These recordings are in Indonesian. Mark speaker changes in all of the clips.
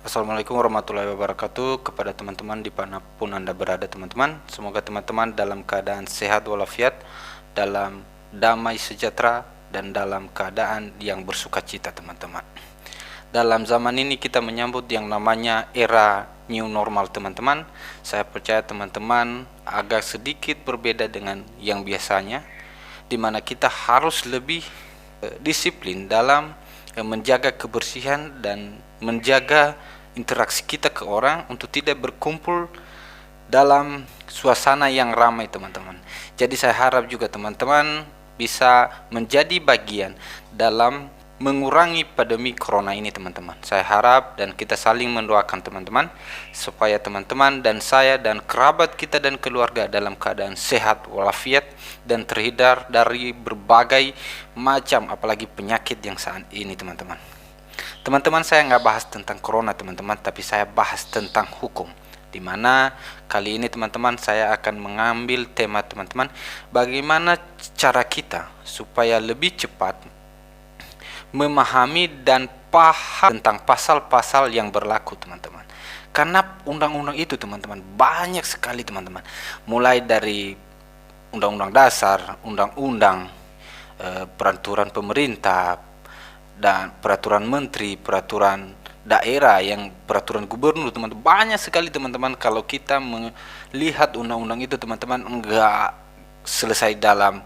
Speaker 1: Assalamualaikum warahmatullahi wabarakatuh kepada teman-teman dimanapun Anda berada teman-teman. Semoga teman-teman dalam keadaan sehat walafiat, dalam damai sejahtera, dan dalam keadaan yang bersukacita teman-teman. Dalam zaman ini kita menyambut yang namanya era new normal teman-teman. Saya percaya teman-teman agak sedikit berbeda dengan yang biasanya, di mana kita harus lebih disiplin dalam menjaga kebersihan dan menjaga interaksi kita ke orang untuk tidak berkumpul dalam suasana yang ramai teman-teman. Jadi saya harap juga teman-teman bisa menjadi bagian dalam mengurangi pandemi corona ini teman-teman. Saya harap dan kita saling mendoakan teman-teman supaya teman-teman dan saya dan kerabat kita dan keluarga dalam keadaan sehat walafiat dan terhindar dari berbagai macam apalagi penyakit yang saat ini teman-teman. Teman-teman, saya nggak bahas tentang corona teman-teman, tapi saya bahas tentang hukum. Dimana kali ini teman-teman saya akan mengambil tema teman-teman, bagaimana cara kita supaya lebih cepat memahami dan paham tentang pasal-pasal yang berlaku teman-teman. Karena undang-undang itu teman-teman banyak sekali teman-teman, mulai dari undang-undang dasar, undang-undang, peraturan pemerintah, dan peraturan menteri, peraturan daerah, yang peraturan gubernur teman-teman, banyak sekali teman-teman. Kalau kita melihat undang-undang itu teman-teman enggak selesai dalam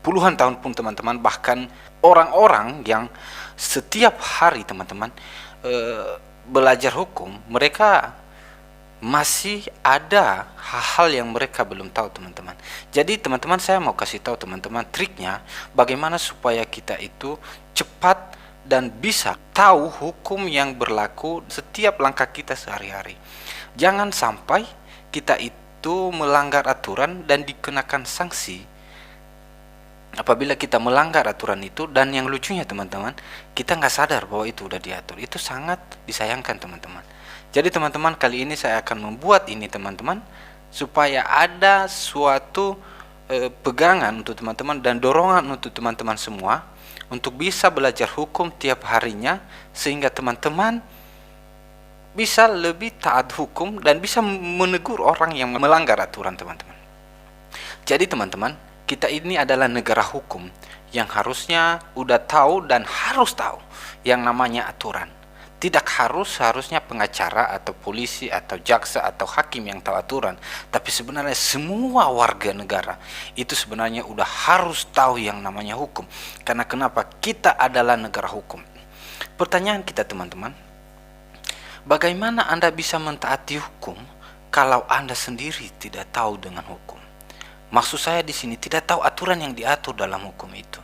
Speaker 1: puluhan tahun pun teman-teman. Bahkan orang-orang yang setiap hari teman-teman belajar hukum, mereka masih ada hal-hal yang mereka belum tahu teman-teman. Jadi teman-teman, saya mau kasih tahu teman-teman triknya bagaimana supaya kita itu cepat dan bisa tahu hukum yang berlaku setiap langkah kita sehari-hari. Jangan sampai kita itu melanggar aturan dan dikenakan sanksi apabila kita melanggar aturan itu. Dan yang lucunya teman-teman, kita nggak sadar bahwa itu udah diatur. Itu sangat disayangkan teman-teman. Jadi teman-teman, kali ini saya akan membuat ini teman-teman supaya ada suatu pegangan untuk teman-teman dan dorongan untuk teman-teman semua untuk bisa belajar hukum tiap harinya, sehingga teman-teman bisa lebih taat hukum dan bisa menegur orang yang melanggar aturan teman-teman. Jadi teman-teman, kita ini adalah negara hukum yang harusnya udah tahu dan harus tahu yang namanya aturan. Tidak harusnya pengacara atau polisi atau jaksa atau hakim yang tahu aturan, tapi sebenarnya semua warga negara itu sebenarnya udah harus tahu yang namanya hukum. Karena kenapa? Kita adalah negara hukum. Pertanyaan kita teman-teman, bagaimana Anda bisa mentaati hukum kalau Anda sendiri tidak tahu dengan hukum? Maksud saya di sini tidak tahu aturan yang diatur dalam hukum itu.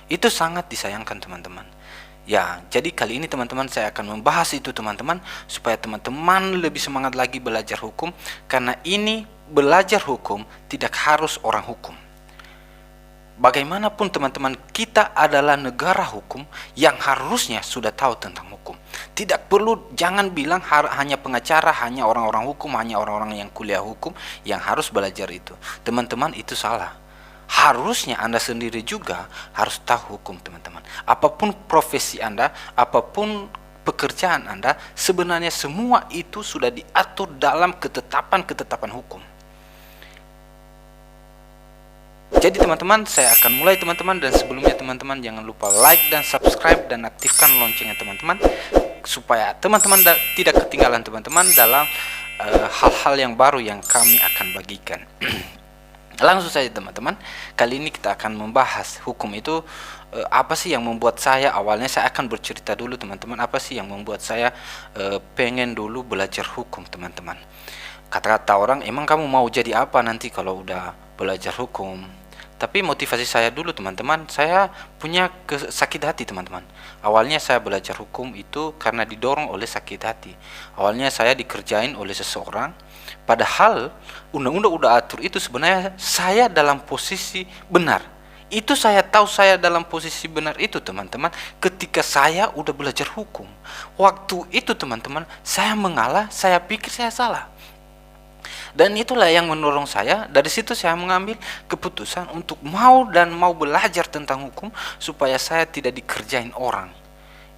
Speaker 1: Itu sangat disayangkan teman-teman. Ya, jadi kali ini teman-teman saya akan membahas itu teman-teman, supaya teman-teman lebih semangat lagi belajar hukum. Karena ini belajar hukum tidak harus orang hukum. Bagaimanapun teman-teman, kita adalah negara hukum yang harusnya sudah tahu tentang hukum. Tidak perlu, jangan bilang hanya pengacara, hanya orang-orang hukum, hanya orang-orang yang kuliah hukum yang harus belajar itu. Teman-teman, itu salah. Harusnya Anda sendiri juga harus tahu hukum teman-teman. Apapun profesi Anda, apapun pekerjaan Anda, sebenarnya semua itu sudah diatur dalam ketetapan-ketetapan hukum. Jadi teman-teman, saya akan mulai teman-teman, dan sebelumnya teman-teman jangan lupa like dan subscribe dan aktifkan loncengnya teman-teman, supaya teman-teman tidak ketinggalan teman-teman dalam hal-hal yang baru yang kami akan bagikan. Langsung saja teman-teman, kali ini kita akan membahas hukum itu apa sih yang membuat saya, awalnya saya akan bercerita dulu teman-teman, apa sih yang membuat saya pengen dulu belajar hukum teman-teman. Kata-kata orang, emang kamu mau jadi apa nanti kalau udah belajar hukum? Tapi motivasi saya dulu teman-teman, saya punya sakit hati teman-teman. Awalnya saya belajar hukum itu karena didorong oleh sakit hati. Awalnya saya dikerjain oleh seseorang, padahal undang-undang udah atur itu sebenarnya saya dalam posisi benar. Itu saya tahu saya dalam posisi benar itu teman-teman ketika saya udah belajar hukum. Waktu itu teman-teman saya mengalah, saya pikir saya salah. Dan itulah yang mendorong saya. Dari situ saya mengambil keputusan untuk mau belajar tentang hukum supaya saya tidak dikerjain orang.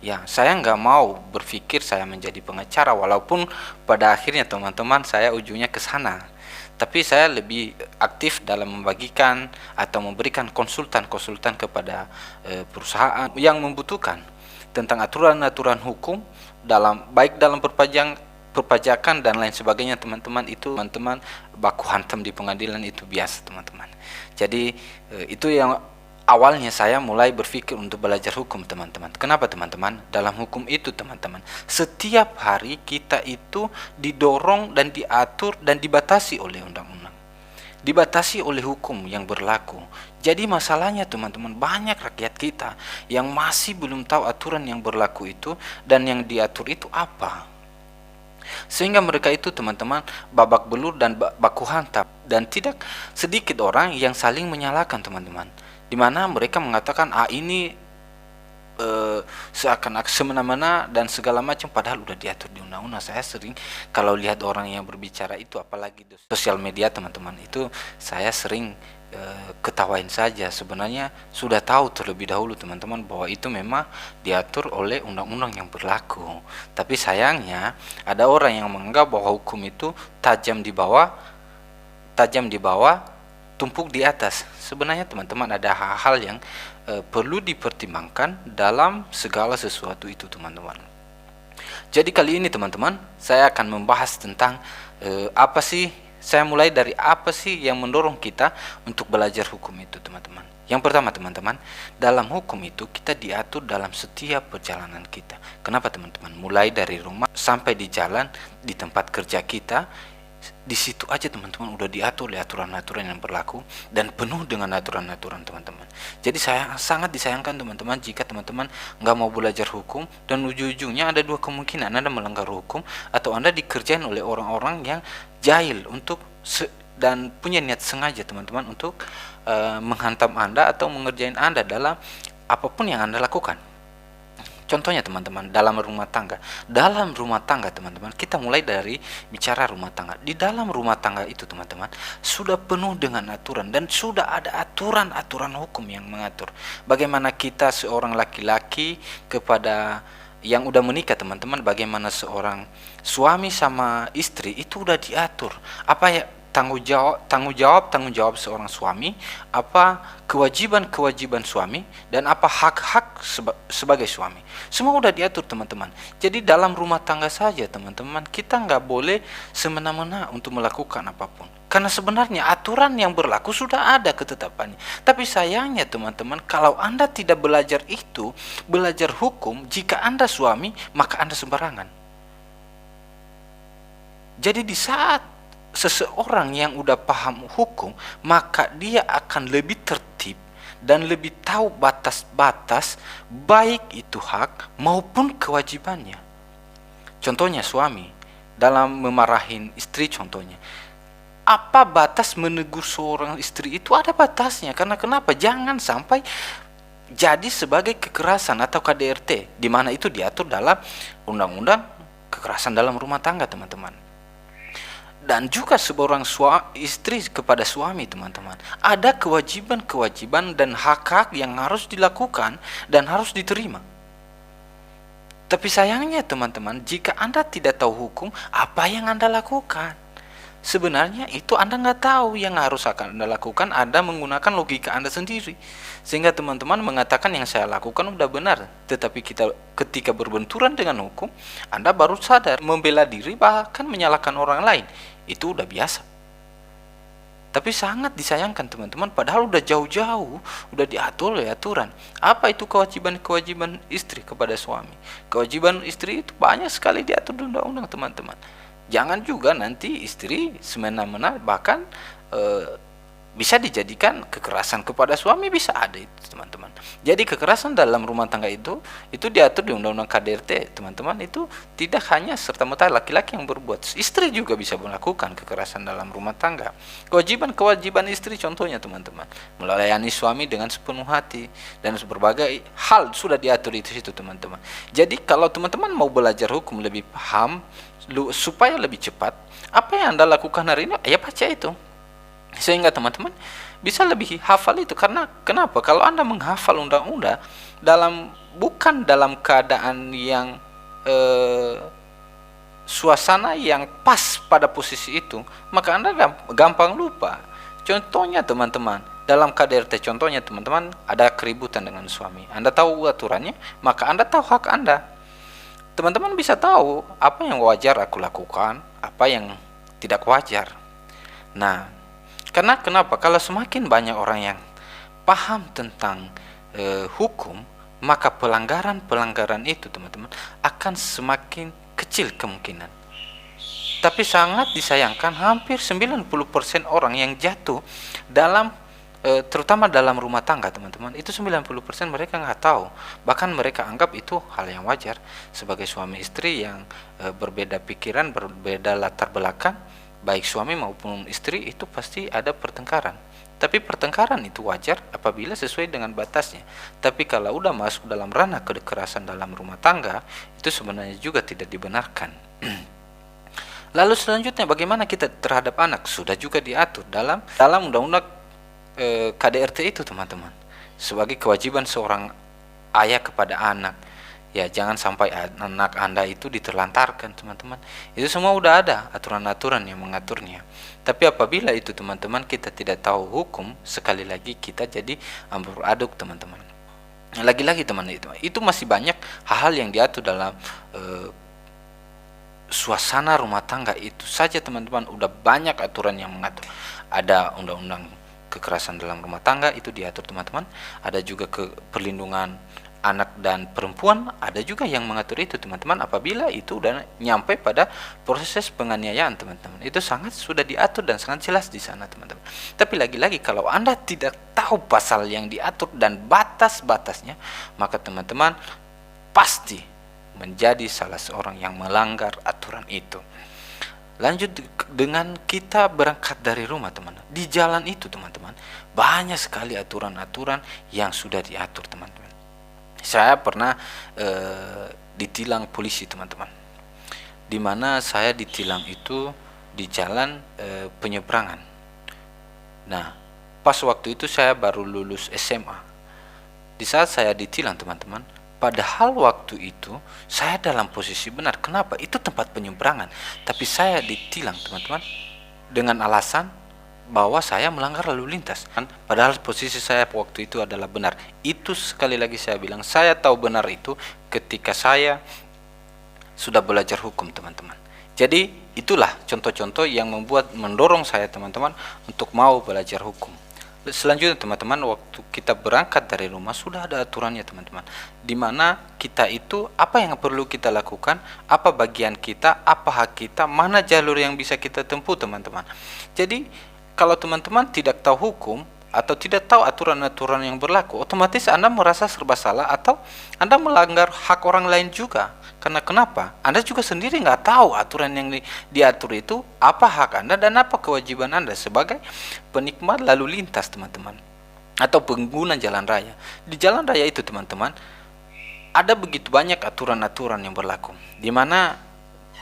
Speaker 1: Ya, saya nggak mau berpikir saya menjadi pengacara, walaupun pada akhirnya teman-teman saya ujungnya ke sana. Tapi saya lebih aktif dalam membagikan atau memberikan konsultan-konsultan kepada perusahaan yang membutuhkan tentang aturan-aturan hukum dalam baik dalam perpajakan dan lain sebagainya teman-teman. Itu teman-teman baku hantam di pengadilan itu biasa teman-teman. Jadi itu yang awalnya saya mulai berpikir untuk belajar hukum teman-teman. Kenapa teman-teman? Dalam hukum itu teman-teman, setiap hari kita itu didorong dan diatur dan dibatasi oleh undang-undang, dibatasi oleh hukum yang berlaku. Jadi masalahnya teman-teman, banyak rakyat kita yang masih belum tahu aturan yang berlaku itu dan yang diatur itu apa. Sehingga mereka itu teman-teman babak belur dan baku hantam, dan tidak sedikit orang yang saling menyalahkan teman-teman, di mana mereka mengatakan ini seakan-akan semena-mena dan segala macam, padahal udah diatur di undang-undang. Saya sering kalau lihat orang yang berbicara itu, apalagi di sosial media teman-teman, itu saya sering ketawain saja. Sebenarnya sudah tahu terlebih dahulu teman-teman bahwa itu memang diatur oleh undang-undang yang berlaku. Tapi sayangnya ada orang yang menganggap bahwa hukum itu tajam di bawah, tumpuk di atas. Sebenarnya teman-teman ada hal-hal yang perlu dipertimbangkan dalam segala sesuatu itu teman-teman. Jadi kali ini teman-teman saya akan membahas tentang apa sih, saya mulai dari apa sih yang mendorong kita untuk belajar hukum itu teman-teman. Yang pertama teman-teman, dalam hukum itu kita diatur dalam setiap perjalanan kita. Kenapa teman-teman? Mulai dari rumah sampai di jalan, di tempat kerja kita, di situ aja teman-teman udah diatur oleh aturan-aturan yang berlaku dan penuh dengan aturan-aturan teman-teman. Jadi saya sangat disayangkan teman-teman jika teman-teman nggak mau belajar hukum dan ujung-ujungnya ada dua kemungkinan: Anda melanggar hukum atau Anda dikerjain oleh orang-orang yang jahil dan punya niat sengaja teman-teman untuk menghantam Anda atau mengerjain Anda dalam apapun yang Anda lakukan. Contohnya teman-teman, dalam rumah tangga. Dalam rumah tangga teman-teman, kita mulai dari bicara rumah tangga. Di dalam rumah tangga itu teman-teman, sudah penuh dengan aturan dan sudah ada aturan-aturan hukum yang mengatur bagaimana kita seorang laki-laki kepada yang udah menikah teman-teman, bagaimana seorang suami sama istri itu udah diatur. Apa ya tanggung jawab seorang suami, apa kewajiban suami, dan apa hak-hak sebagai suami. Semua udah diatur teman-teman. Jadi dalam rumah tangga saja teman-teman, kita nggak boleh semena-mena untuk melakukan apapun, karena sebenarnya aturan yang berlaku sudah ada ketetapannya. Tapi sayangnya teman-teman, kalau Anda tidak belajar itu, belajar hukum, jika Anda suami maka Anda sembarangan. Jadi di saat seseorang yang udah paham hukum, maka dia akan lebih tertib dan lebih tahu batas-batas baik itu hak maupun kewajibannya. Contohnya suami dalam memarahin istri, contohnya apa batas menegur seorang istri itu ada batasnya. Karena kenapa? Jangan sampai jadi sebagai kekerasan atau KDRT, di mana itu diatur dalam undang-undang kekerasan dalam rumah tangga teman-teman. Dan juga seorang istri kepada suami teman-teman, ada kewajiban-kewajiban dan hak-hak yang harus dilakukan dan harus diterima. Tapi sayangnya teman-teman, jika Anda tidak tahu hukum, apa yang Anda lakukan? Sebenarnya itu Anda nggak tahu. Yang harus akan Anda lakukan, Anda menggunakan logika Anda sendiri. Sehingga teman-teman mengatakan yang saya lakukan udah benar. Tetapi ketika berbenturan dengan hukum, Anda baru sadar, membela diri bahkan menyalahkan orang lain. Itu udah biasa. Tapi sangat disayangkan teman-teman, padahal udah jauh-jauh udah diatur oleh aturan. Apa itu kewajiban istri kepada suami? Kewajiban istri itu banyak sekali diatur di undang-undang teman-teman. Jangan juga nanti istri semena-mena, bahkan bisa dijadikan kekerasan kepada suami, bisa ada itu teman-teman. Jadi kekerasan dalam rumah tangga itu diatur di undang-undang KDRT teman-teman. Itu tidak hanya serta-merta laki-laki yang berbuat, istri juga bisa melakukan kekerasan dalam rumah tangga. Kewajiban istri contohnya teman-teman, melayani suami dengan sepenuh hati dan berbagai hal sudah diatur itu situ teman-teman. Jadi kalau teman-teman mau belajar hukum lebih paham supaya lebih cepat, apa yang Anda lakukan hari ini ya baca itu, sehingga teman-teman bisa lebih hafal itu. Karena kenapa? Kalau Anda menghafal undang-undang dalam bukan dalam keadaan yang suasana yang pas pada posisi itu, maka Anda gampang lupa. Contohnya teman-teman, dalam KDRT contohnya teman-teman, ada keributan dengan suami. Anda tahu aturannya, maka Anda tahu hak Anda. Teman-teman bisa tahu apa yang wajar aku lakukan, apa yang tidak wajar. Nah, karena kenapa? Kalau semakin banyak orang yang paham tentang hukum, maka pelanggaran-pelanggaran itu teman-teman akan semakin kecil kemungkinan. Tapi sangat disayangkan, hampir 90% orang yang jatuh dalam terutama dalam rumah tangga teman-teman, itu 90% mereka nggak tahu, bahkan mereka anggap itu hal yang wajar. Sebagai suami istri yang berbeda pikiran, berbeda latar belakang, baik suami maupun istri, itu pasti ada pertengkaran. Tapi pertengkaran itu wajar apabila sesuai dengan batasnya. Tapi kalau udah masuk dalam ranah kekerasan dalam rumah tangga, itu sebenarnya juga tidak dibenarkan. Lalu selanjutnya, bagaimana kita terhadap anak? Sudah juga diatur dalam undang-undang KDRT itu teman-teman, sebagai kewajiban seorang ayah kepada anak. Ya, jangan sampai anak Anda itu diterlantarkan teman-teman. Itu semua udah ada aturan-aturan yang mengaturnya. Tapi apabila itu teman-teman kita tidak tahu hukum, sekali lagi kita jadi campur aduk teman-teman. Lagi-lagi teman-teman, itu masih banyak hal-hal yang diatur dalam suasana rumah tangga itu saja teman-teman. Udah banyak aturan yang mengatur. Ada undang-undang kekerasan dalam rumah tangga, itu diatur teman-teman. Ada juga perlindungan anak dan perempuan, ada juga yang mengatur itu teman-teman. Apabila itu udah nyampe pada proses penganiayaan teman-teman, itu sangat sudah diatur dan sangat jelas di sana teman-teman. Tapi lagi-lagi kalau Anda tidak tahu pasal yang diatur dan batas-batasnya, maka teman-teman pasti menjadi salah seorang yang melanggar aturan itu. Lanjut dengan kita berangkat dari rumah teman-teman, di jalan itu teman-teman banyak sekali aturan-aturan yang sudah diatur teman-teman. Saya pernah ditilang polisi teman-teman, dimana saya ditilang itu di jalan penyeberangan. Nah, pas waktu itu saya baru lulus SMA. Di saat saya ditilang teman-teman, padahal waktu itu saya dalam posisi benar. Kenapa? Itu tempat penyeberangan, tapi saya ditilang teman-teman dengan alasan bahwa saya melanggar lalu lintas. Padahal posisi saya waktu itu adalah benar. Itu sekali lagi saya bilang, saya tahu benar itu ketika saya sudah belajar hukum teman-teman. Jadi itulah contoh-contoh yang mendorong saya teman-teman untuk mau belajar hukum. Selanjutnya teman-teman, waktu kita berangkat dari rumah sudah ada aturannya teman-teman, dimana kita itu apa yang perlu kita lakukan, apa bagian kita, apa hak kita, mana jalur yang bisa kita tempuh teman-teman. Jadi kalau teman-teman tidak tahu hukum atau tidak tahu aturan-aturan yang berlaku, otomatis Anda merasa serba salah atau Anda melanggar hak orang lain juga. Karena kenapa? Anda juga sendiri nggak tahu aturan yang diatur itu apa hak Anda dan apa kewajiban Anda sebagai penikmat lalu lintas teman-teman, atau pengguna jalan raya. Di jalan raya itu teman-teman ada begitu banyak aturan-aturan yang berlaku, dimana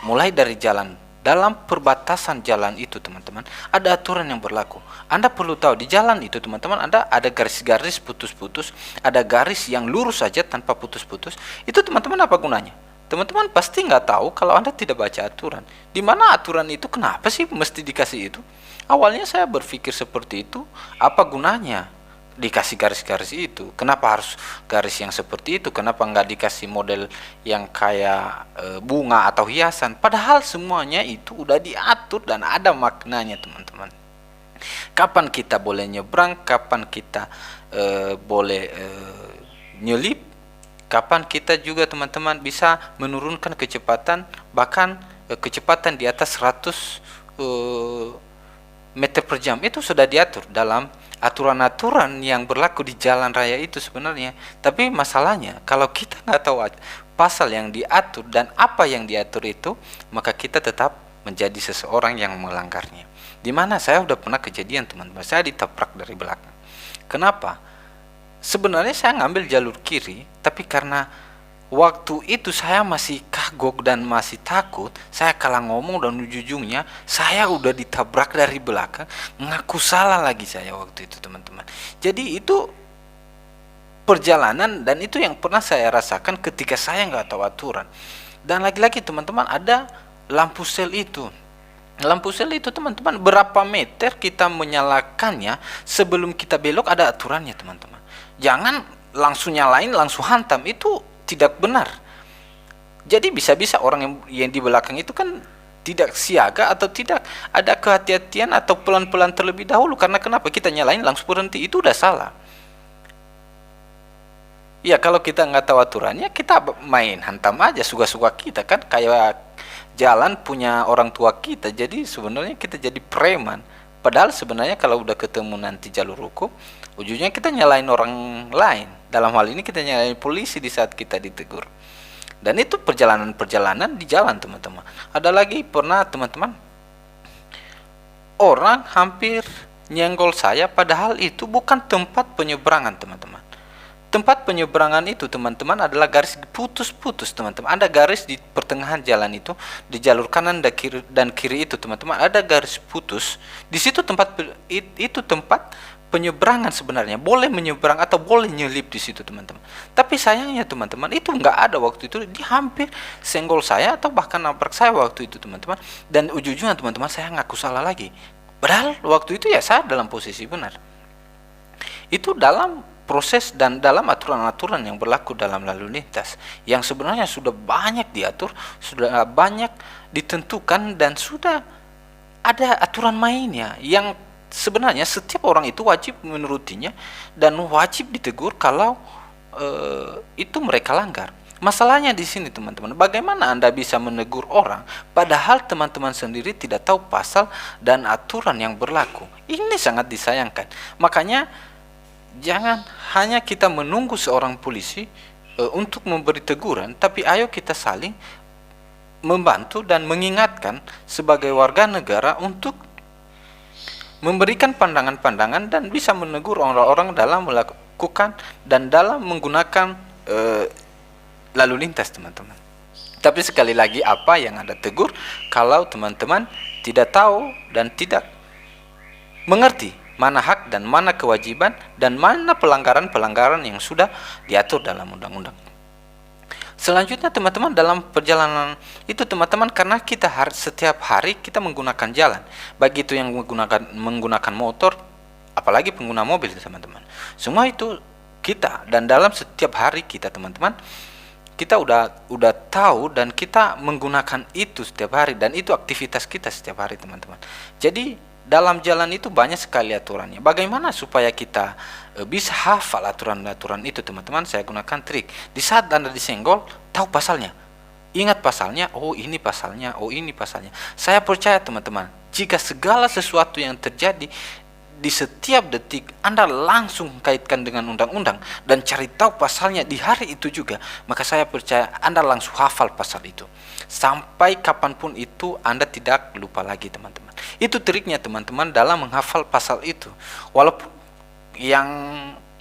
Speaker 1: mulai dari jalan, dalam perbatasan jalan itu teman-teman ada aturan yang berlaku. Anda perlu tahu di jalan itu teman-teman ada garis-garis putus-putus, ada garis yang lurus saja tanpa putus-putus. Itu teman-teman apa gunanya? Teman-teman pasti nggak tahu kalau Anda tidak baca aturan. Di mana aturan itu, kenapa sih mesti dikasih itu? Awalnya saya berpikir seperti itu, apa gunanya dikasih garis-garis itu? Kenapa harus garis yang seperti itu? Kenapa nggak dikasih model yang kayak bunga atau hiasan? Padahal semuanya itu udah diatur dan ada maknanya teman-teman. Kapan kita boleh nyebrang, kapan kita boleh nyelip, kapan kita juga teman-teman bisa menurunkan kecepatan, bahkan kecepatan di atas 100 meter per jam. Itu sudah diatur dalam aturan-aturan yang berlaku di jalan raya itu sebenarnya. Tapi masalahnya kalau kita nggak tahu pasal yang diatur dan apa yang diatur itu, maka kita tetap menjadi seseorang yang melanggarnya. Dimana saya udah pernah kejadian teman-teman, saya ditabrak dari belakang. Kenapa? Sebenarnya saya ngambil jalur kiri, tapi karena waktu itu saya masih kagok dan masih takut, saya kalah ngomong dan ujung-ujungnya saya udah ditabrak dari belakang. Ngaku salah lagi saya waktu itu teman-teman. Jadi itu perjalanan, dan itu yang pernah saya rasakan ketika saya nggak tahu aturan. Dan lagi-lagi teman-teman, ada lampu sel itu. Lampu sel itu teman-teman, berapa meter kita menyalakannya sebelum kita belok, ada aturannya teman-teman. Jangan langsung nyalain, langsung hantam, itu tidak benar. Jadi bisa-bisa orang yang di belakang itu kan tidak siaga atau tidak ada kehati-hatian atau pelan-pelan terlebih dahulu. Karena kenapa? Kita nyalain langsung berhenti, itu udah salah. Ya kalau kita nggak tahu aturannya, kita main hantam aja suka-suka kita kan, kayak jalan punya orang tua kita. Jadi sebenarnya kita jadi preman. Padahal sebenarnya kalau udah ketemu nanti jalur hukum, ujungnya kita nyalain orang lain. Dalam hal ini kita nyalain polisi di saat kita ditegur. Dan itu perjalanan-perjalanan di jalan teman-teman. Ada lagi pernah teman-teman, orang hampir nyenggol saya, padahal itu bukan tempat penyeberangan teman-teman. Tempat penyeberangan itu teman-teman adalah garis putus-putus teman-teman. Ada garis di pertengahan jalan itu, di jalur kanan dan kiri itu teman-teman, ada garis putus. Di situ itu tempat penyeberangan sebenarnya, boleh menyeberang atau boleh nyelip di situ teman-teman. Tapi sayangnya teman-teman, itu nggak ada waktu itu. Dia hampir senggol saya atau bahkan nabrak saya waktu itu teman-teman. Dan ujung-ujungnya teman-teman, saya ngaku salah lagi. Padahal waktu itu ya saya dalam posisi benar. Itu dalam proses dan dalam aturan-aturan yang berlaku dalam lalu lintas, yang sebenarnya sudah banyak diatur, sudah banyak ditentukan, dan sudah ada aturan mainnya yang sebenarnya setiap orang itu wajib menurutinya dan wajib ditegur kalau itu mereka langgar. Masalahnya di sini teman-teman, bagaimana Anda bisa menegur orang padahal teman-teman sendiri tidak tahu pasal dan aturan yang berlaku? Ini sangat disayangkan. Makanya jangan hanya kita menunggu seorang polisi untuk memberi teguran, tapi ayo kita saling membantu dan mengingatkan sebagai warga negara untuk memberikan pandangan-pandangan dan bisa menegur orang-orang dalam melakukan dan dalam menggunakan lalu lintas teman-teman. Tapi sekali lagi, apa yang Anda tegur kalau teman-teman tidak tahu dan tidak mengerti mana hak dan mana kewajiban dan mana pelanggaran-pelanggaran yang sudah diatur dalam undang-undang. Selanjutnya teman-teman, dalam perjalanan itu teman-teman, karena kita setiap hari kita menggunakan jalan, baik itu yang menggunakan motor, apalagi pengguna mobil teman-teman. Semua itu kita, dan dalam setiap hari kita teman-teman, kita udah tahu dan kita menggunakan itu setiap hari, dan itu aktivitas kita setiap hari teman-teman. Jadi dalam jalan itu banyak sekali aturannya. Bagaimana supaya kita bisa hafal aturan-aturan itu teman-teman? Saya gunakan trik. Di saat Anda disenggol, tahu pasalnya, ingat pasalnya, oh ini pasalnya, oh ini pasalnya. Saya percaya teman-teman, jika segala sesuatu yang terjadi di setiap detik Anda langsung kaitkan dengan undang-undang dan cari tahu pasalnya di hari itu juga, maka saya percaya Anda langsung hafal pasal itu. Sampai kapanpun itu Anda tidak lupa lagi teman-teman. Itu triknya teman-teman dalam menghafal pasal itu. Walaupun yang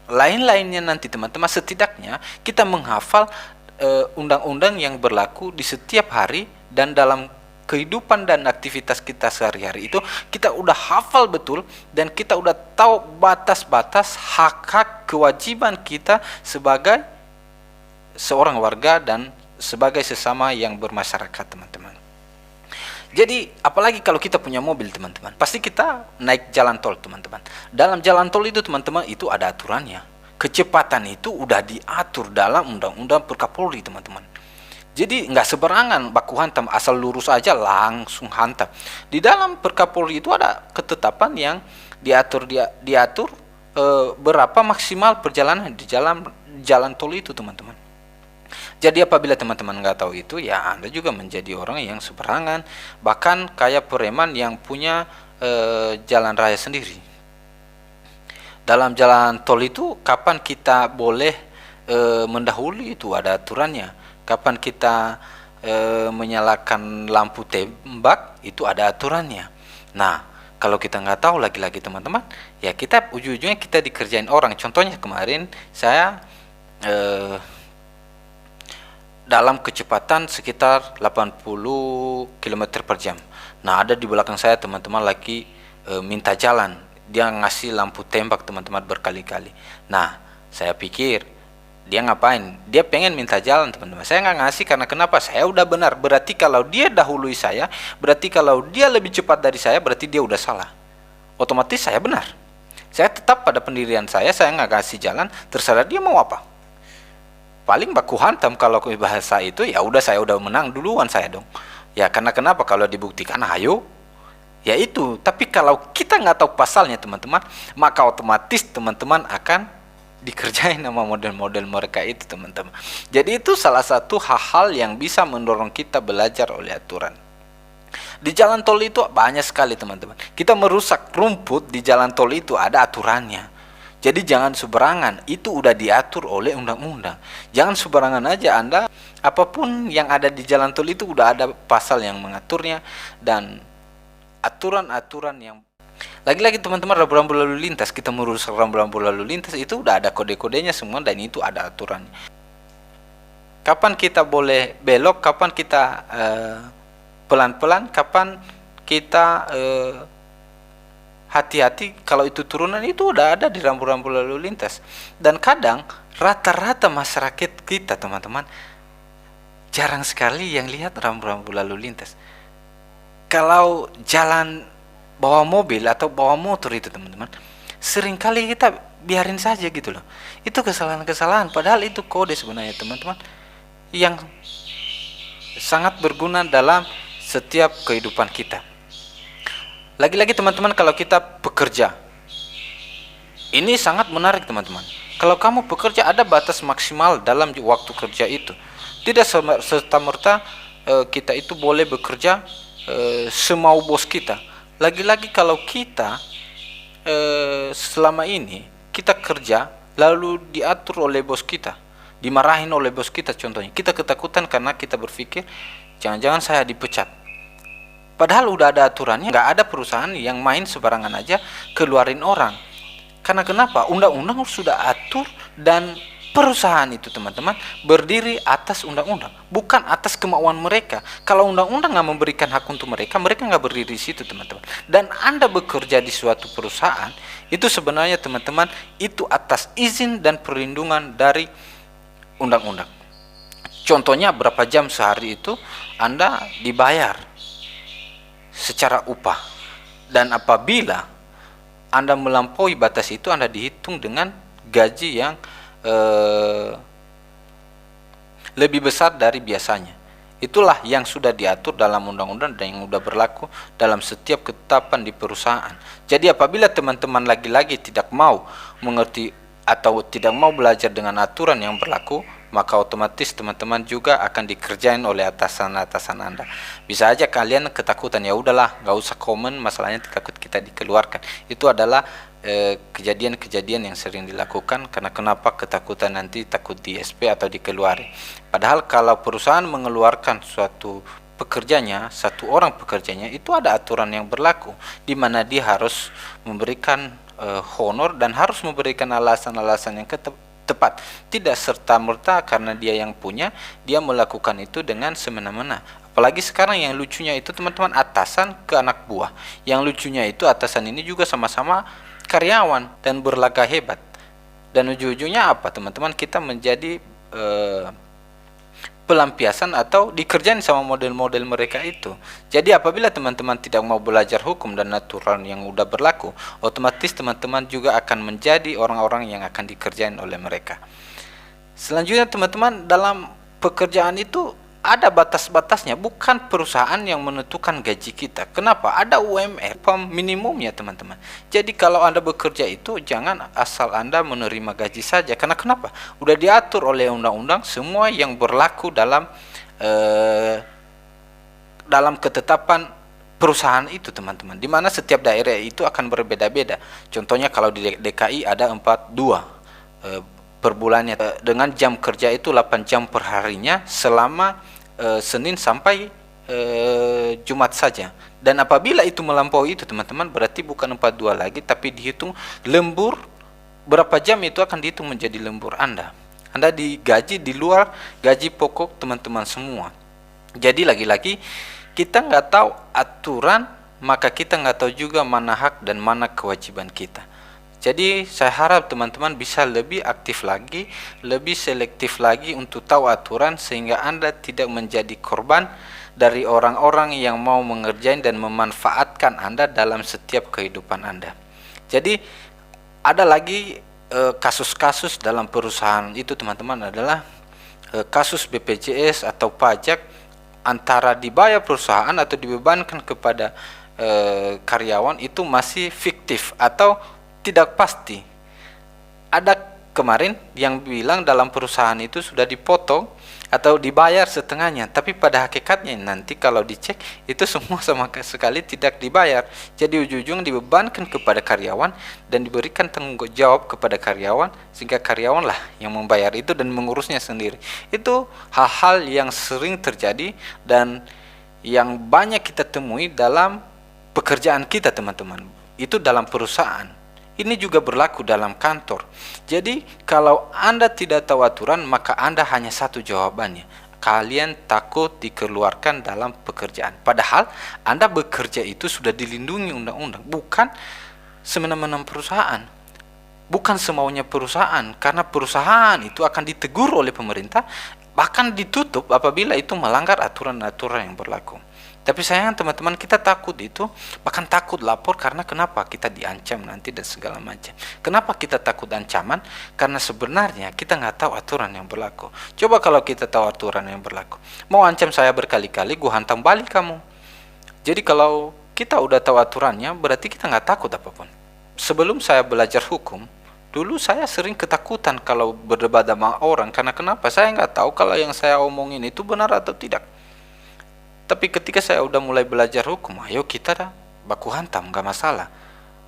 Speaker 1: lain-lainnya nanti teman-teman, setidaknya kita menghafal undang-undang yang berlaku di setiap hari, dan dalam kehidupan dan aktivitas kita sehari-hari itu kita udah hafal betul, dan kita udah tahu batas-batas hak-hak kewajiban kita sebagai seorang warga dan sebagai sesama yang bermasyarakat teman-teman. Jadi apalagi kalau kita punya mobil teman-teman, pasti kita naik jalan tol teman-teman. Dalam jalan tol itu teman-teman, itu ada aturannya. Kecepatan itu udah diatur dalam undang-undang Perkapolri teman-teman. Jadi nggak seberangan baku hantam, asal lurus aja langsung hantam. Di dalam Perkapolri itu ada ketetapan yang diatur berapa maksimal perjalanan di jalan tol itu teman-teman. Jadi apabila teman-teman nggak tahu itu, ya Anda juga menjadi orang yang seberangan, bahkan kayak preman yang punya jalan raya sendiri. Dalam jalan tol itu kapan kita boleh mendahului, itu ada aturannya. Kapan kita menyalakan lampu tembak, itu ada aturannya. Nah, kalau kita nggak tahu lagi-lagi teman-teman, ya kita ujung-ujungnya kita dikerjain orang. Contohnya kemarin saya dalam kecepatan sekitar 80 km per jam. Nah, ada di belakang saya teman-teman lagi minta jalan. Dia ngasih lampu tembak teman-teman berkali-kali. Nah, saya pikir Dia ngapain? Dia pengen minta jalan, teman-teman. Saya nggak ngasih karena kenapa? Saya udah benar. Berarti kalau dia dahului saya, berarti kalau dia lebih cepat dari saya, berarti dia udah salah. Otomatis saya benar. Saya tetap pada pendirian saya nggak kasih jalan, terserah dia mau apa. Paling baku hantam kalau bahasa itu, ya udah saya udah menang duluan saya dong. Ya karena kenapa? Kalau dibuktikan, ayo. Ya itu. Tapi kalau kita nggak tahu pasalnya, teman-teman, maka otomatis teman-teman akan dikerjain sama model-model mereka itu, teman-teman. Jadi itu salah satu hal-hal yang bisa mendorong kita belajar oleh aturan. Di jalan tol itu banyak sekali, teman-teman. Kita merusak rumput di jalan tol itu ada aturannya. Jadi jangan sembarangan, itu udah diatur oleh undang-undang. Jangan sembarangan aja Anda, apapun yang ada di jalan tol itu udah ada pasal yang mengaturnya dan aturan-aturan yang lagi-lagi teman-teman, rambu-rambu lalu lintas, kita merusak rambu-rambu lalu lintas itu udah ada kode-kodenya semua dan itu ada aturannya. Kapan kita boleh belok, kapan kita pelan-pelan, kapan kita hati-hati, kalau itu turunan itu udah ada di rambu-rambu lalu lintas. Dan kadang rata-rata masyarakat kita, teman-teman, jarang sekali yang lihat rambu-rambu lalu lintas. Kalau jalan bawa mobil atau bawa motor itu, teman-teman, seringkali kita biarin saja gitu loh. Itu kesalahan-kesalahan, padahal itu kode sebenarnya, teman-teman, yang sangat berguna dalam setiap kehidupan kita. Lagi-lagi teman-teman, kalau kita bekerja, ini sangat menarik, teman-teman. Kalau kamu bekerja, ada batas maksimal dalam waktu kerja itu. Tidak serta-merta kita itu boleh bekerja semau bos kita. Lagi-lagi kalau kita selama ini kita kerja lalu diatur oleh bos kita, dimarahin oleh bos kita contohnya, kita ketakutan karena kita berpikir jangan-jangan saya dipecat. Padahal udah ada aturannya, nggak ada perusahaan yang main sembarangan aja keluarin orang. Karena kenapa? Undang-undang sudah atur dan perusahaan itu, teman-teman, berdiri atas undang-undang, bukan atas kemauan mereka. Kalau undang-undang nggak memberikan hak untuk mereka, mereka nggak berdiri di situ, teman-teman. Dan Anda bekerja di suatu perusahaan, itu sebenarnya, teman-teman, itu atas izin dan perlindungan dari undang-undang. Contohnya, berapa jam sehari itu Anda dibayar secara upah. Dan apabila Anda melampaui batas itu, Anda dihitung dengan gaji yang lebih besar dari biasanya. Itulah yang sudah diatur dalam undang-undang dan yang sudah berlaku dalam setiap ketetapan di perusahaan. Jadi apabila teman-teman lagi-lagi tidak mau mengerti atau tidak mau belajar dengan aturan yang berlaku, maka otomatis teman-teman juga akan dikerjain oleh atasan-atasan Anda. Bisa aja kalian ketakutan, ya udahlah, nggak usah komen, masalahnya takut kita dikeluarkan. Itu adalah kejadian-kejadian yang sering dilakukan. Karena kenapa? Ketakutan nanti takut di SP atau dikeluarin. Padahal kalau perusahaan mengeluarkan suatu pekerjanya, satu orang pekerjanya, itu ada aturan yang berlaku, di mana dia harus memberikan honor dan harus memberikan alasan-alasan yang tepat. Tidak serta-merta karena dia yang punya, dia melakukan itu dengan semena-mena. Apalagi sekarang yang lucunya itu, teman-teman, atasan ke anak buah. Yang lucunya itu atasan ini juga sama-sama karyawan dan berlaga hebat. Dan ujung-ujungnya apa, teman-teman? Kita menjadi pelampiasan atau dikerjain sama model-model mereka itu. Jadi apabila teman-teman tidak mau belajar hukum dan aturan yang udah berlaku, otomatis teman-teman juga akan menjadi orang-orang yang akan dikerjain oleh mereka. Selanjutnya, teman-teman, dalam pekerjaan itu ada batas-batasnya, bukan perusahaan yang menentukan gaji kita. Kenapa? Ada UMR minimumnya, teman-teman. Jadi kalau Anda bekerja itu jangan asal Anda menerima gaji saja. Karena kenapa? Udah diatur oleh undang-undang semua yang berlaku dalam ketetapan perusahaan itu, teman-teman. Di mana setiap daerah itu akan berbeda-beda. Contohnya kalau di DKI ada 42 per bulannya, dengan jam kerja itu 8 jam per harinya selama Senin sampai Jumat saja. Dan apabila itu melampaui itu, teman-teman, berarti bukan 42 lagi, tapi dihitung lembur. Berapa jam itu akan dihitung menjadi lembur Anda. Anda digaji di luar gaji pokok teman-teman semua. Jadi lagi-lagi kita nggak tahu aturan, maka kita nggak tahu juga mana hak dan mana kewajiban kita. Jadi saya harap teman-teman bisa lebih aktif lagi, lebih selektif lagi untuk tahu aturan, sehingga Anda tidak menjadi korban dari orang-orang yang mau mengerjain dan memanfaatkan Anda dalam setiap kehidupan Anda. Jadi ada lagi kasus-kasus dalam perusahaan itu teman-teman, adalah kasus BPJS atau pajak antara dibayar perusahaan atau dibebankan kepada karyawan itu masih fiktif atau tidak pasti. Ada kemarin yang bilang dalam perusahaan itu sudah dipotong atau dibayar setengahnya, tapi pada hakikatnya nanti kalau dicek itu semua sama sekali tidak dibayar. Jadi ujung-ujung dibebankan kepada karyawan dan diberikan tanggung jawab kepada karyawan, sehingga karyawanlah yang membayar itu dan mengurusnya sendiri. Itu hal-hal yang sering terjadi dan yang banyak kita temui dalam pekerjaan kita teman-teman. Itu dalam perusahaan. Ini juga berlaku dalam kantor. Jadi kalau Anda tidak tahu aturan, maka Anda hanya satu jawabannya. Kalian takut dikeluarkan dalam pekerjaan. Padahal Anda bekerja itu sudah dilindungi undang-undang, bukan semena-mena perusahaan. Bukan semaunya perusahaan, karena perusahaan itu akan ditegur oleh pemerintah, bahkan ditutup apabila itu melanggar aturan-aturan yang berlaku. Tapi sayang teman-teman, kita takut itu, bahkan takut lapor. Karena kenapa? Kita diancam nanti dan segala macam. Kenapa kita takut ancaman? Karena sebenarnya kita nggak tahu aturan yang berlaku. Coba kalau kita tahu aturan yang berlaku, mau ancam saya berkali-kali, gua hantam balik kamu. Jadi kalau kita udah tahu aturannya, berarti kita nggak takut apapun. Sebelum saya belajar hukum, dulu saya sering ketakutan kalau berdebat sama orang. Karena kenapa? Saya nggak tahu kalau yang saya omongin itu benar atau tidak. Tapi ketika saya udah mulai belajar hukum, ayo kita dah baku hantam, gak masalah.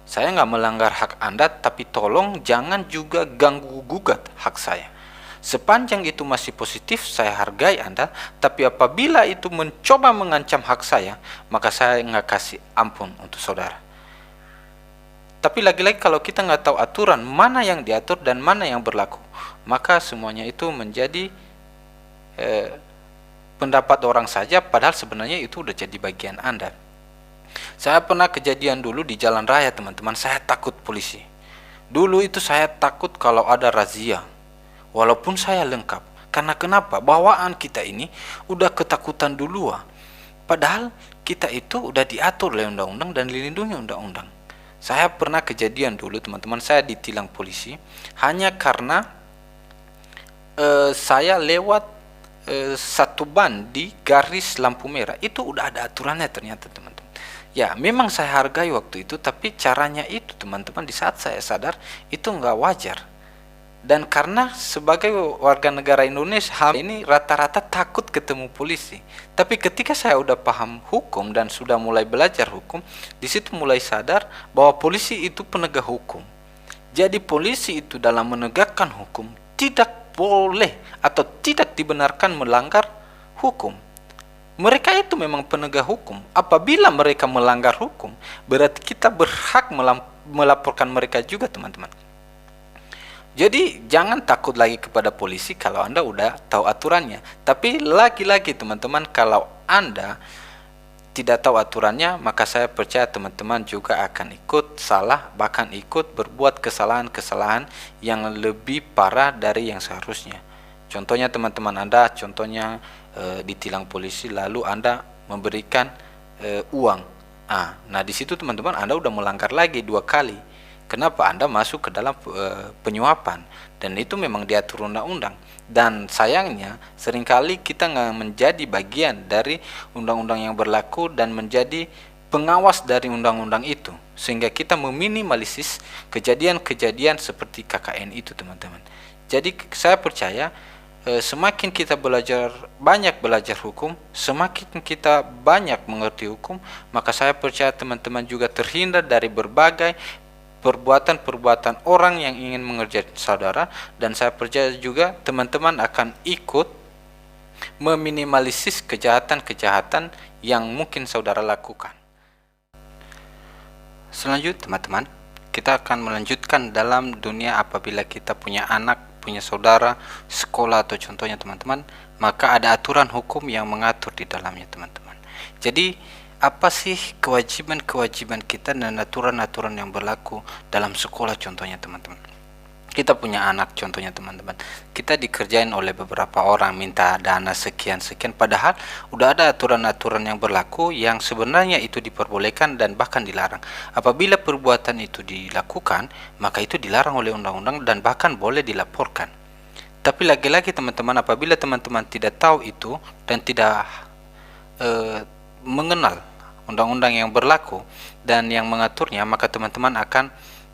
Speaker 1: Saya gak melanggar hak Anda, tapi tolong jangan juga ganggu gugat hak saya. Sepanjang itu masih positif, saya hargai Anda. Tapi apabila itu mencoba mengancam hak saya, maka saya gak kasih ampun untuk saudara. Tapi lagi-lagi kalau kita gak tahu aturan mana yang diatur dan mana yang berlaku, maka semuanya itu menjadi pendapat orang saja, padahal sebenarnya itu udah jadi bagian Anda. Saya pernah kejadian dulu di jalan raya teman-teman, saya takut polisi. Dulu itu saya takut kalau ada razia, walaupun saya lengkap. Karena kenapa? Bawaan kita ini udah ketakutan duluan. Padahal kita itu udah diatur oleh undang-undang dan dilindungi undang-undang. Saya pernah kejadian dulu teman-teman, saya ditilang polisi hanya karena saya lewat satu ban di garis lampu merah. Itu udah ada aturannya ternyata teman-teman. Ya memang saya hargai waktu itu, tapi caranya itu teman-teman, di saat saya sadar itu nggak wajar. Dan karena sebagai warga negara Indonesia, hal ini rata-rata takut ketemu polisi. Tapi ketika saya udah paham hukum dan sudah mulai belajar hukum, di situ mulai sadar bahwa polisi itu penegak hukum. Jadi polisi itu dalam menegakkan hukum tidak boleh atau tidak dibenarkan melanggar hukum. Mereka itu memang penegak hukum. Apabila mereka melanggar hukum, berarti kita berhak melaporkan mereka juga teman-teman. Jadi jangan takut lagi kepada polisi kalau Anda udah tahu aturannya. Tapi lagi-lagi teman-teman, kalau Anda tidak tahu aturannya, maka saya percaya teman-teman juga akan ikut salah, bahkan ikut berbuat kesalahan-kesalahan yang lebih parah dari yang seharusnya. Contohnya teman-teman Anda, contohnya ditilang polisi lalu Anda memberikan uang. Nah di situ teman-teman Anda udah melanggar lagi 2 kali. Kenapa? Anda masuk ke dalam penyuapan, dan itu memang diatur undang-undang. Dan sayangnya seringkali kita nggak menjadi bagian dari undang-undang yang berlaku dan menjadi pengawas dari undang-undang itu, sehingga kita meminimalisir kejadian-kejadian seperti KKN itu teman-teman. Jadi saya percaya semakin kita banyak belajar hukum, semakin kita banyak mengerti hukum, maka saya percaya teman-teman juga terhindar dari berbagai perbuatan-perbuatan orang yang ingin mengerjakan saudara. Dan saya percaya juga teman-teman akan ikut meminimalisir kejahatan-kejahatan yang mungkin saudara lakukan. Selanjutnya teman-teman, kita akan melanjutkan dalam dunia apabila kita punya anak, punya saudara, sekolah atau contohnya teman-teman, maka ada aturan hukum yang mengatur di dalamnya teman-teman. Jadi apa sih kewajiban-kewajiban kita dan aturan-aturan yang berlaku dalam sekolah contohnya teman-teman. Kita punya anak contohnya teman-teman, kita dikerjain oleh beberapa orang minta dana sekian-sekian, padahal udah ada aturan-aturan yang berlaku yang sebenarnya itu diperbolehkan dan bahkan dilarang. Apabila perbuatan itu dilakukan, maka itu dilarang oleh undang-undang dan bahkan boleh dilaporkan. Tapi lagi-lagi teman-teman, apabila teman-teman tidak tahu itu dan tidak mengenal undang-undang yang berlaku dan yang mengaturnya, maka teman-teman akan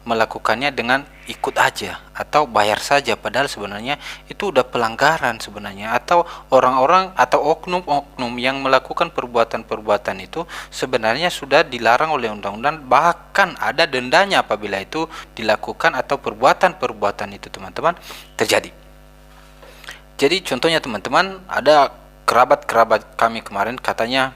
Speaker 1: melakukannya dengan ikut aja atau bayar saja, padahal sebenarnya itu udah pelanggaran sebenarnya, atau orang-orang atau oknum-oknum yang melakukan perbuatan-perbuatan itu sebenarnya sudah dilarang oleh undang-undang, bahkan ada dendanya apabila itu dilakukan atau perbuatan-perbuatan itu teman-teman terjadi. Jadi contohnya teman-teman, ada kerabat-kerabat kami kemarin katanya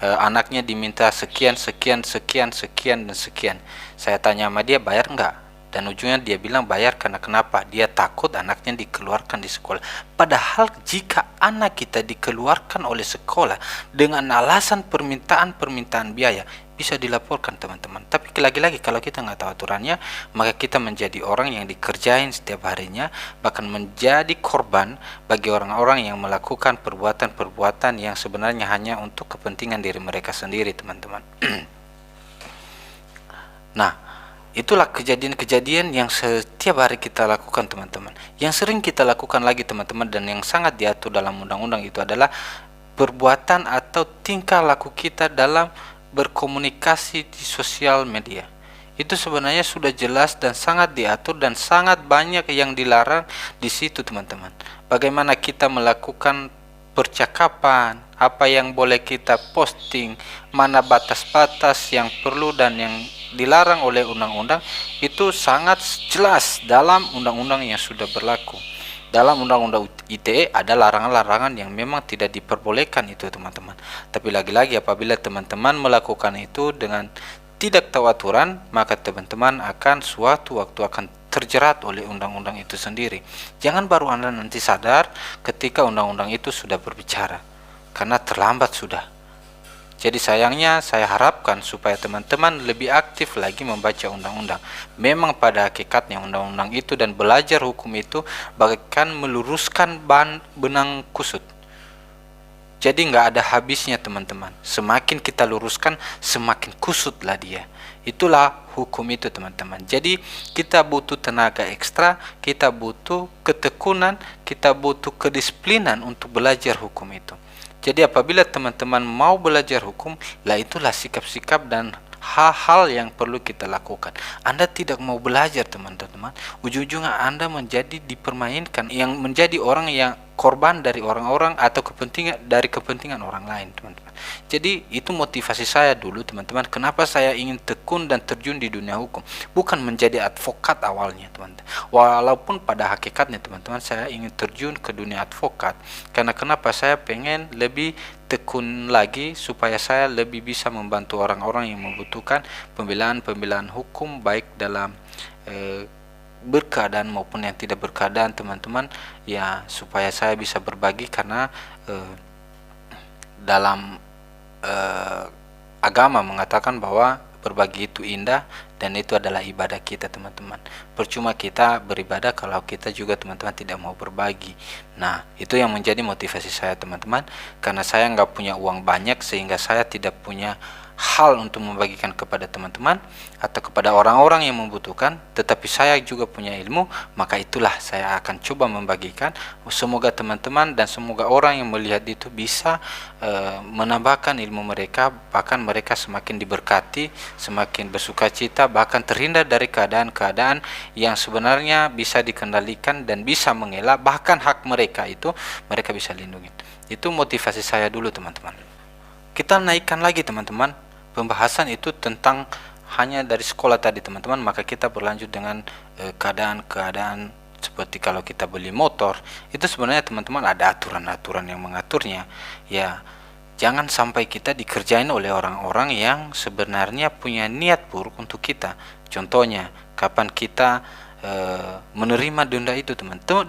Speaker 1: anaknya diminta sekian sekian sekian sekian dan sekian. Saya tanya sama dia, bayar enggak? Dan ujungnya dia bilang bayar. Karena kenapa? Dia takut anaknya dikeluarkan di sekolah. Padahal jika anak kita dikeluarkan oleh sekolah dengan alasan permintaan biaya, bisa dilaporkan teman-teman. Tapi lagi-lagi kalau kita nggak tahu aturannya, maka kita menjadi orang yang dikerjain setiap harinya, bahkan menjadi korban bagi orang-orang yang melakukan perbuatan-perbuatan yang sebenarnya hanya untuk kepentingan diri mereka sendiri teman-teman. Nah, itulah kejadian-kejadian yang setiap hari kita lakukan teman-teman. Yang sering kita lakukan lagi teman-teman, dan yang sangat diatur dalam undang-undang itu adalah perbuatan atau tingkah laku kita dalam berkomunikasi di sosial media. Itu sebenarnya sudah jelas dan sangat diatur dan sangat banyak yang dilarang di situ teman-teman. Bagaimana kita melakukan percakapan, apa yang boleh kita posting, mana batas-batas yang perlu dan yang dilarang oleh undang-undang, itu sangat jelas dalam undang-undang yang sudah berlaku. Dalam undang-undang ITE ada larangan-larangan yang memang tidak diperbolehkan itu teman-teman. Tapi lagi-lagi apabila teman-teman melakukan itu dengan tidak tahu aturan, maka teman-teman akan suatu waktu akan terjerat oleh undang-undang itu sendiri. Jangan baru Anda nanti sadar ketika undang-undang itu sudah berbicara, karena terlambat sudah. Jadi sayangnya saya harapkan supaya teman-teman lebih aktif lagi membaca undang-undang. Memang pada hakikatnya undang-undang itu dan belajar hukum itu bagaikan meluruskan benang kusut. Jadi nggak ada habisnya teman-teman. Semakin kita luruskan, semakin kusutlah dia. Itulah hukum itu teman-teman. Jadi kita butuh tenaga ekstra, kita butuh ketekunan, kita butuh kedisiplinan untuk belajar hukum itu. Jadi apabila teman-teman mau belajar hukum, lah itulah sikap-sikap dan hal-hal yang perlu kita lakukan. Anda tidak mau belajar teman-teman, ujung-ujungnya Anda menjadi dipermainkan, yang menjadi orang yang korban dari orang-orang atau kepentingan orang lain teman-teman. Jadi itu motivasi saya dulu teman-teman, kenapa saya ingin tekun dan terjun di dunia hukum, bukan menjadi advokat awalnya teman-teman. Walaupun pada hakikatnya teman-teman saya ingin terjun ke dunia advokat, karena kenapa, saya pengen lebih tekun lagi supaya saya lebih bisa membantu orang-orang yang membutuhkan pembelaan hukum, baik dalam berkeadaan maupun yang tidak berkeadaan teman-teman, ya supaya saya bisa berbagi, karena dalam agama mengatakan bahwa berbagi itu indah dan itu adalah ibadah kita teman-teman. Percuma kita beribadah kalau kita juga teman-teman tidak mau berbagi. Nah itu yang menjadi motivasi saya teman-teman, karena saya nggak punya uang banyak sehingga saya tidak punya hal untuk membagikan kepada teman-teman atau kepada orang-orang yang membutuhkan, tetapi saya juga punya ilmu, maka itulah saya akan coba membagikan. Semoga teman-teman dan semoga orang yang melihat itu bisa menambahkan ilmu mereka, bahkan mereka semakin diberkati, semakin bersukacita, bahkan terhindar dari keadaan-keadaan yang sebenarnya bisa dikendalikan dan bisa mengelak, bahkan hak mereka itu mereka bisa lindungi. Itu motivasi saya dulu teman-teman. Kita naikkan lagi teman-teman pembahasan itu tentang hanya dari sekolah tadi teman-teman, maka kita berlanjut dengan keadaan-keadaan seperti kalau kita beli motor, itu sebenarnya teman-teman ada aturan-aturan yang mengaturnya. Ya, jangan sampai kita dikerjain oleh orang-orang yang sebenarnya punya niat buruk untuk kita. Contohnya, kapan kita menerima denda itu teman-teman.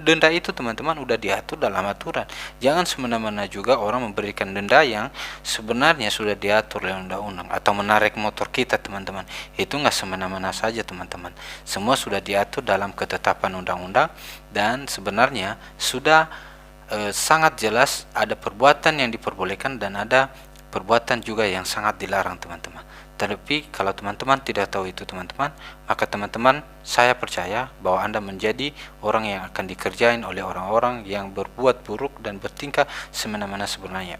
Speaker 1: Denda itu teman-teman udah diatur dalam aturan. Jangan semena-mena juga orang memberikan denda yang sebenarnya sudah diatur oleh undang-undang, atau menarik motor kita teman-teman. Itu nggak semena-mena saja teman-teman. Semua sudah diatur dalam ketetapan undang-undang, dan sebenarnya sudah sangat jelas ada perbuatan yang diperbolehkan dan ada perbuatan juga yang sangat dilarang teman-teman. Tapi kalau teman-teman tidak tahu itu teman-teman, maka teman-teman, saya percaya bahwa Anda menjadi orang yang akan dikerjain oleh orang-orang yang berbuat buruk dan bertingkah semena-mena sebenarnya.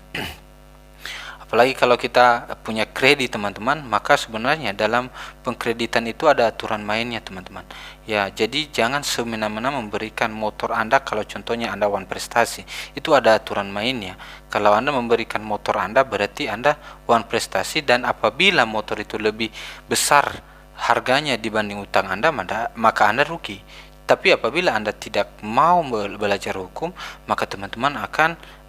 Speaker 1: Apalagi kalau kita punya kredit teman-teman, maka sebenarnya dalam pengkreditan itu ada aturan mainnya teman-teman. Ya, jadi jangan semena-mena memberikan motor Anda. Kalau contohnya Anda wan prestasi, itu ada aturan mainnya. Kalau Anda memberikan motor Anda, berarti Anda wan prestasi, dan apabila motor itu lebih besar harganya dibanding utang Anda, maka Anda rugi. Tapi apabila Anda tidak mau belajar hukum, maka teman-teman akan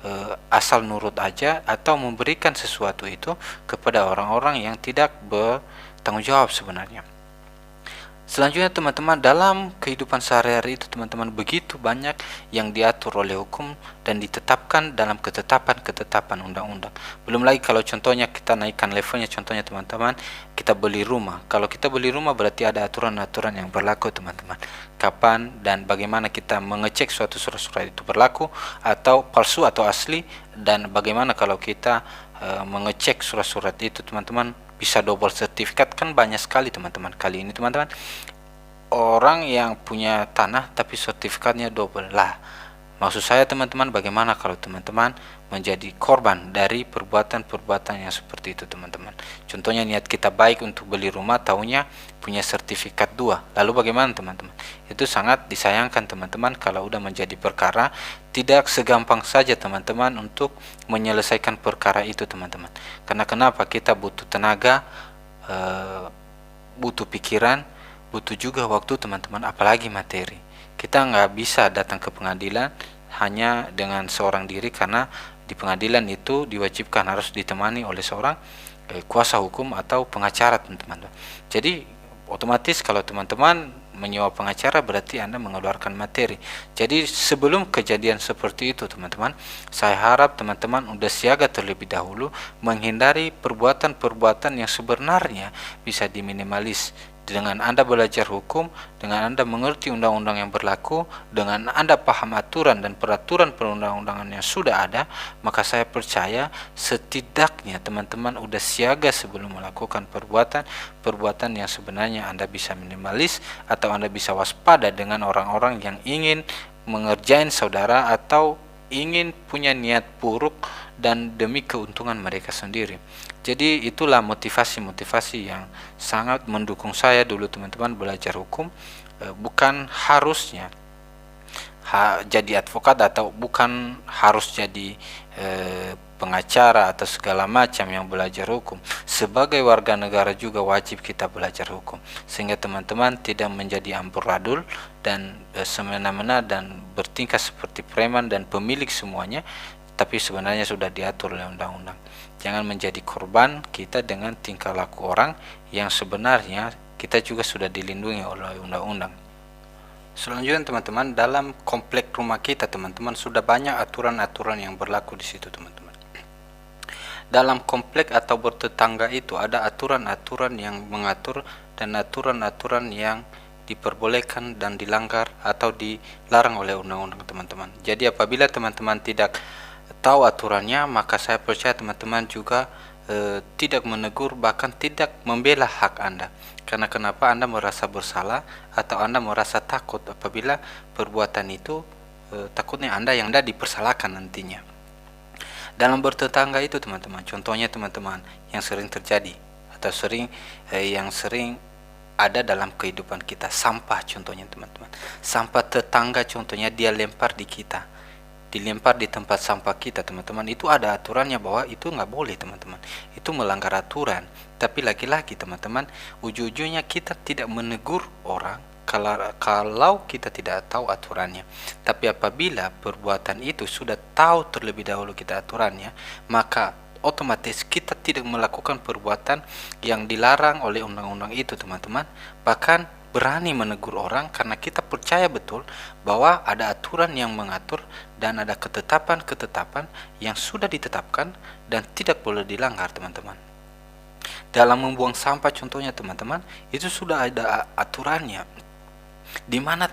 Speaker 1: asal nurut aja atau memberikan sesuatu itu kepada orang-orang yang tidak bertanggung jawab sebenarnya. Selanjutnya teman-teman, dalam kehidupan sehari-hari itu teman-teman, begitu banyak yang diatur oleh hukum dan ditetapkan dalam ketetapan undang-undang. Belum lagi kalau contohnya kita naikkan levelnya, contohnya teman-teman, kita beli rumah. Kalau kita beli rumah berarti ada aturan-aturan yang berlaku teman-teman. Kapan dan bagaimana kita mengecek suatu surat-surat itu berlaku atau palsu atau asli, dan bagaimana kalau kita mengecek surat-surat itu teman-teman bisa double sertifikat. Kan banyak sekali teman-teman kali ini teman-teman orang yang punya tanah tapi sertifikatnya double lah. Maksud saya teman-teman, bagaimana kalau teman-teman menjadi korban dari perbuatan-perbuatan yang seperti itu teman-teman. Contohnya niat kita baik untuk beli rumah, taunya punya sertifikat 2. Lalu bagaimana teman-teman? Itu sangat disayangkan teman-teman kalau udah menjadi perkara. Tidak segampang saja teman-teman untuk menyelesaikan perkara itu teman-teman. Karena kenapa? Kita butuh tenaga, butuh pikiran, butuh juga waktu teman-teman, apalagi materi. Kita nggak bisa datang ke pengadilan hanya dengan seorang diri, karena di pengadilan itu diwajibkan harus ditemani oleh seorang kuasa hukum atau pengacara teman-teman. Jadi otomatis kalau teman-teman menyewa pengacara berarti Anda mengeluarkan materi. Jadi sebelum kejadian seperti itu teman-teman, saya harap teman-teman udah siaga terlebih dahulu menghindari perbuatan-perbuatan yang sebenarnya bisa diminimalis. Dengan Anda belajar hukum, dengan Anda mengerti undang-undang yang berlaku, dengan Anda paham aturan dan peraturan perundang-undangan yang sudah ada, maka saya percaya setidaknya teman-teman udah siaga sebelum melakukan perbuatan yang sebenarnya Anda bisa minimalis, atau Anda bisa waspada dengan orang-orang yang ingin mengerjain saudara atau ingin punya niat buruk dan demi keuntungan mereka sendiri. Jadi itulah motivasi-motivasi yang sangat mendukung saya dulu teman-teman belajar hukum. Bukan harusnya jadi advokat, atau bukan harus jadi pengacara atau segala macam yang belajar hukum. Sebagai warga negara juga wajib kita belajar hukum, sehingga teman-teman tidak menjadi amburadul dan semena-mena dan bertingkah seperti preman dan pemilik semuanya, tapi sebenarnya sudah diatur oleh undang-undang. Jangan menjadi korban kita dengan tingkah laku orang yang sebenarnya kita juga sudah dilindungi oleh undang-undang. Selanjutnya teman-teman, dalam komplek rumah kita teman-teman sudah banyak aturan-aturan yang berlaku di situ teman-teman. Dalam komplek atau bertetangga itu ada aturan-aturan yang mengatur dan aturan-aturan yang diperbolehkan dan dilanggar atau dilarang oleh undang-undang teman-teman. Jadi apabila teman-teman tidak tahu aturannya, maka saya percaya teman-teman juga tidak menegur, bahkan tidak membela hak Anda. Karena kenapa? Anda merasa bersalah atau Anda merasa takut apabila perbuatan itu takutnya Anda yang dipersalahkan nantinya. Dalam bertetangga itu teman-teman, contohnya teman-teman yang sering terjadi atau yang sering ada dalam kehidupan kita, sampah contohnya teman-teman. Sampah tetangga contohnya dia lempar di kita, dilempar di tempat sampah kita teman-teman. Itu ada aturannya bahwa itu nggak boleh teman-teman, itu melanggar aturan. Tapi lagi-lagi teman-teman, ujung-ujungnya kita tidak menegur orang kalau kita tidak tahu aturannya. Tapi apabila perbuatan itu sudah tahu terlebih dahulu kita aturannya, maka otomatis kita tidak melakukan perbuatan yang dilarang oleh undang-undang itu teman-teman. Bahkan berani menegur orang karena kita percaya betul bahwa ada aturan yang mengatur dan ada ketetapan-ketetapan yang sudah ditetapkan dan tidak boleh dilanggar, teman-teman. Dalam membuang sampah contohnya, teman-teman, itu sudah ada aturannya. Di mana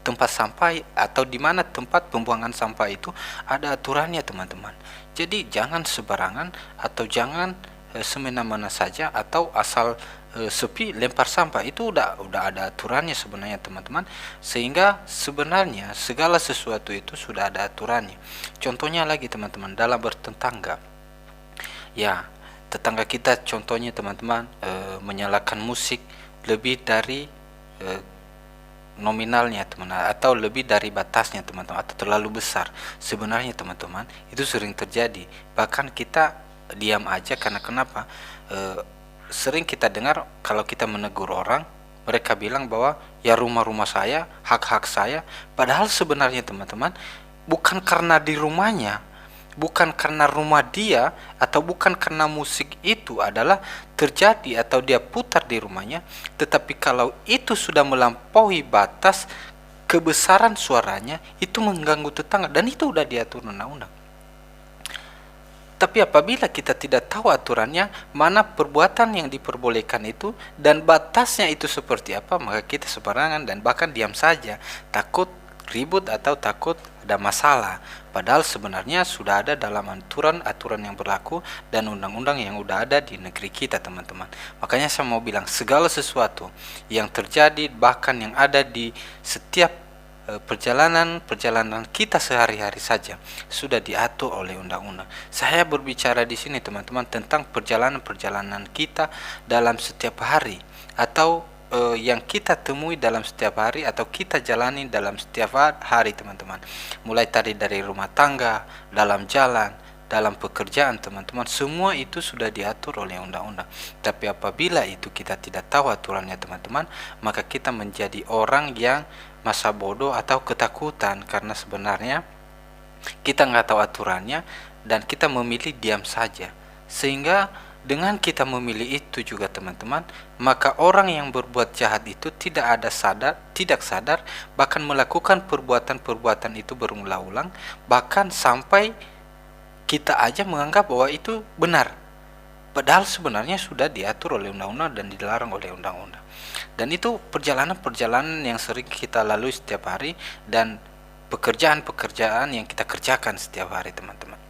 Speaker 1: tempat sampah atau di mana tempat pembuangan sampah itu ada aturannya, teman-teman. Jadi jangan sebarangan atau jangan semena-mena saja atau asal sepi lempar sampah. Itu udah ada aturannya sebenarnya, teman-teman, sehingga sebenarnya segala sesuatu itu sudah ada aturannya. Contohnya lagi, teman-teman, dalam bertetangga, ya, tetangga kita contohnya, teman-teman, menyalakan musik lebih dari nominalnya, teman, atau lebih dari batasnya, teman-teman, atau terlalu besar. Sebenarnya, teman-teman, itu sering terjadi. Bahkan kita diam aja karena kenapa? Sering kita dengar kalau kita menegur orang, mereka bilang bahwa ya rumah-rumah saya, hak-hak saya. Padahal sebenarnya, teman-teman, bukan karena di rumahnya, bukan karena rumah dia, atau bukan karena musik itu adalah terjadi atau dia putar di rumahnya, tetapi kalau itu sudah melampaui batas kebesaran suaranya, itu mengganggu tetangga dan itu udah diatur undang-undang. Tapi apabila kita tidak tahu aturannya, mana perbuatan yang diperbolehkan itu dan batasnya itu seperti apa, maka kita sembarangan dan bahkan diam saja, takut ribut atau takut ada masalah. Padahal sebenarnya sudah ada dalam aturan-aturan yang berlaku dan undang-undang yang udah ada di negeri kita, teman-teman. Makanya saya mau bilang segala sesuatu yang terjadi bahkan yang ada di setiap perjalanan kita sehari-hari saja sudah diatur oleh undang-undang. Saya berbicara di sini, teman-teman, tentang perjalanan kita dalam setiap hari atau yang kita temui dalam setiap hari atau kita jalani dalam setiap hari, teman-teman. Mulai tadi dari rumah tangga, dalam jalan, dalam pekerjaan, teman-teman, semua itu sudah diatur oleh undang-undang. Tapi apabila itu kita tidak tahu aturannya, teman-teman, maka kita menjadi orang yang masa bodoh atau ketakutan karena sebenarnya kita nggak tahu aturannya dan kita memilih diam saja. Sehingga dengan kita memilih itu juga, teman-teman, maka orang yang berbuat jahat itu tidak sadar, bahkan melakukan perbuatan-perbuatan itu berulang-ulang, bahkan sampai kita aja menganggap bahwa itu benar. Padahal sebenarnya sudah diatur oleh undang-undang dan dilarang oleh undang-undang. Dan itu perjalanan-perjalanan yang sering kita lalui setiap hari dan pekerjaan-pekerjaan yang kita kerjakan setiap hari, teman-teman.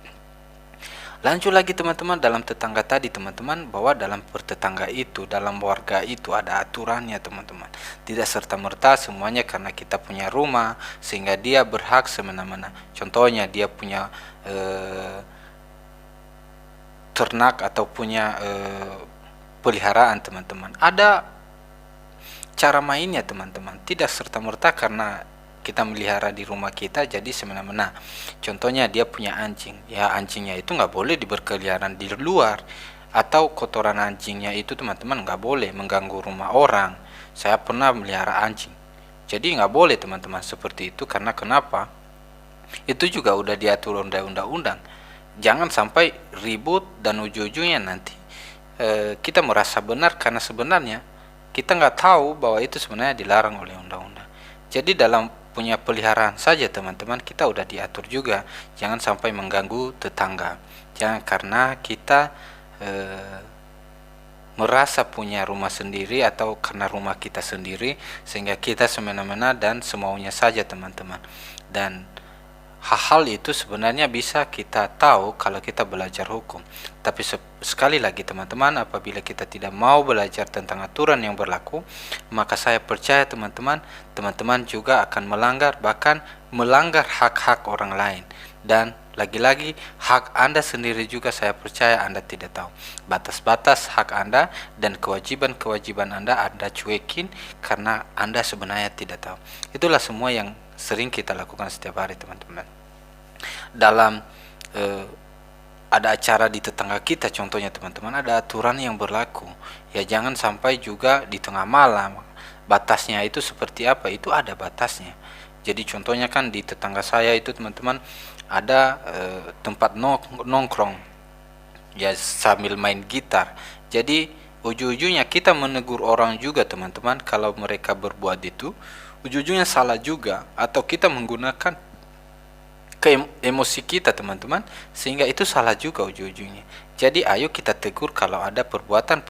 Speaker 1: Lanjut lagi, teman-teman, dalam tetangga tadi, teman-teman, bahwa dalam bertetangga itu, dalam warga itu ada aturannya, teman-teman. Tidak serta-merta semuanya karena kita punya rumah sehingga dia berhak semena-mena. Contohnya dia punya ternak atau punya peliharaan, teman-teman. Ada cara mainnya, teman-teman. Tidak serta-merta karena kita melihara di rumah kita jadi semena-mena. Contohnya dia punya anjing, ya anjingnya itu nggak boleh diberkeliaran di luar, atau kotoran anjingnya itu, teman-teman, nggak boleh mengganggu rumah orang. Saya pernah melihara anjing, jadi nggak boleh, teman-teman, seperti itu. Karena kenapa? Itu juga udah diatur undang-undang. Jangan sampai ribut dan ujung-ujungnya nanti kita merasa benar karena sebenarnya kita nggak tahu bahwa itu sebenarnya dilarang oleh undang-undang. Jadi dalam punya peliharaan saja, teman-teman, kita udah diatur juga. Jangan sampai mengganggu tetangga. Jangan karena kita merasa punya rumah sendiri atau karena rumah kita sendiri sehingga kita semena-mena dan semaunya saja, teman-teman. Dan hal-hal itu sebenarnya bisa kita tahu kalau kita belajar hukum. Tapi sekali lagi, teman-teman, apabila kita tidak mau belajar tentang aturan yang berlaku, maka saya percaya, teman-teman, teman-teman juga akan melanggar, bahkan melanggar hak-hak orang lain. Dan lagi-lagi hak Anda sendiri juga saya percaya Anda tidak tahu. Batas-batas hak Anda dan kewajiban-kewajiban Anda cuekin karena Anda sebenarnya tidak tahu. Itulah semua yang sering kita lakukan setiap hari, teman-teman. Dalam ada acara di tetangga kita, contohnya, teman-teman, ada aturan yang berlaku. Ya jangan sampai juga di tengah malam. Batasnya itu seperti apa? Itu ada batasnya. Jadi contohnya kan di tetangga saya itu, teman-teman, ada tempat nongkrong ya sambil main gitar. Jadi ujung-ujungnya kita menegur orang juga teman-teman kalau mereka berbuat itu, ujung-ujungnya salah juga, atau kita menggunakan emosi kita teman-teman, sehingga itu salah juga ujung-ujungnya. Jadi ayo kita tegur kalau ada perbuatan